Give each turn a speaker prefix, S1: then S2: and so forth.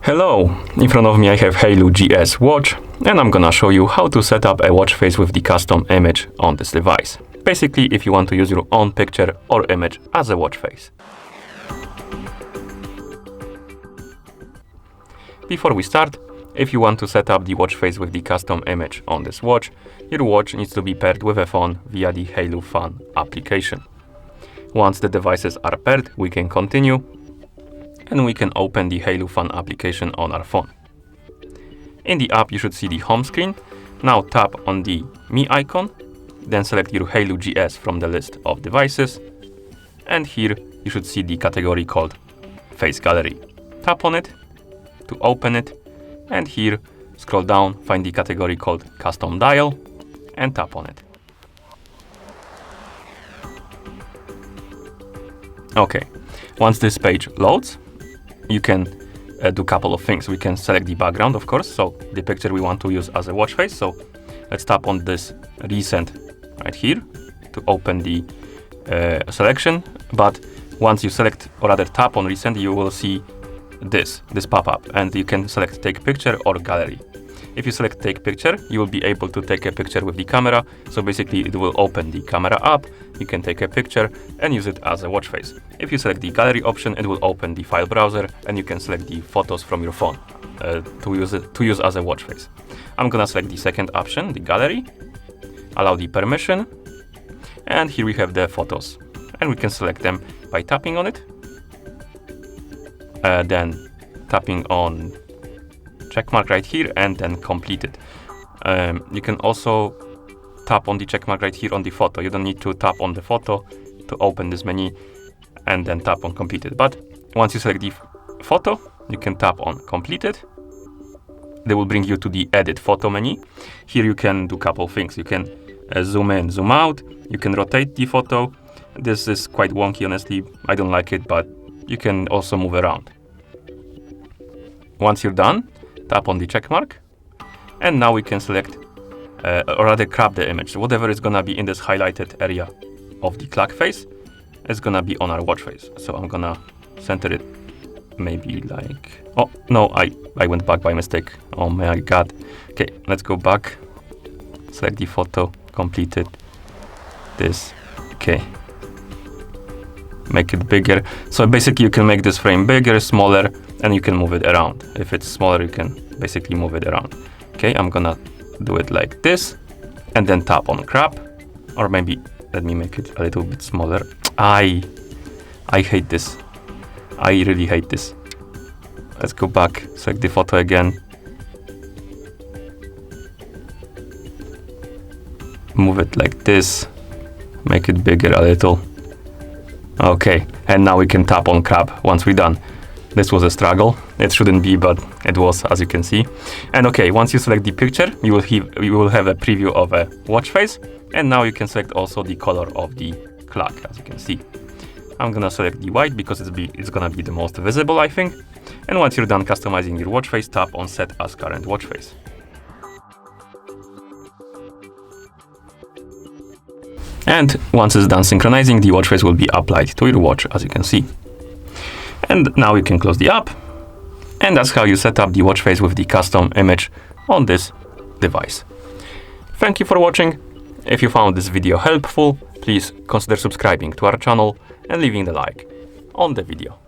S1: Hello, in front of me I have HAYLOU GS watch, and I'm gonna show you how to set up a watch face with the custom image on this device. Basically, if you want to use your own picture or image as a watch face. Before we start, if you want to set up the watch face with the custom image on this watch, your watch needs to be paired with a phone via the HAYLOU Phone application. Once the devices are paired, we can continue and we can open the HAYLOU Phone application on our phone. In the app, you should see the home screen. Now tap on the Me icon, then select your HAYLOU GS from the list of devices. And here you should see the category called Face Gallery. Tap on it to open it, and here scroll down, find the category called Custom Dial, and tap on it. Okay, once this page loads, you can do a couple of things. We can select the background, of course, so the picture we want to use as a watch face. So let's tap on this recent right here to open the selection. But once you select, or rather tap on recent, you will see this pop-up, and you can select take picture or gallery. If you select take picture, you will be able to take a picture with the camera. So basically it will open the camera app, you can take a picture and use it as a watch face. If you select the gallery option, it will open the file browser and you can select the photos from your phone to use as a watch face. I'm gonna select the second option, the gallery, allow the permission, and here we have the photos. And we can select them by tapping on it, then tapping on check mark right here and then complete it. You can also tap on the check mark right here on the photo. You don't need to tap on the photo to open this menu and then tap on completed. But once you select the photo, you can tap on completed. They will bring you to the edit photo menu. Here you can do a couple of things. You can zoom in, zoom out. You can rotate the photo. This is quite wonky, honestly. I don't like it, but you can also move around. Once you're done, tap on the check mark, and now we can select or rather crop the image. So whatever is gonna be in this highlighted area of the clock face is gonna be on our watch face. So I'm gonna center it maybe like, oh no, I went back by mistake. Oh my god. Okay, let's go back, select the photo, complete it, this, okay. Make it bigger. So basically you can make this frame bigger, smaller, and you can move it around. If it's smaller, you can basically move it around. Okay, I'm gonna do it like this, and then tap on crop, or maybe let me make it a little bit smaller. I hate this. I really hate this. Let's go back, select the photo again. Move it like this, make it bigger a little. Okay, and now we can tap on crop once we're done. This was a struggle. It shouldn't be, but it was, as you can see. And okay, once you select the picture, you will have a preview of a watch face. And now you can select also the color of the clock, as you can see. I'm gonna select the white because it's gonna be the most visible, I think. And once you're done customizing your watch face, tap on set as current watch face. And once it's done synchronizing, the watch face will be applied to your watch, as you can see. And now you can close the app. And that's how you set up the watch face with the custom image on this device. Thank you for watching. If you found this video helpful, please consider subscribing to our channel and leaving the like on the video.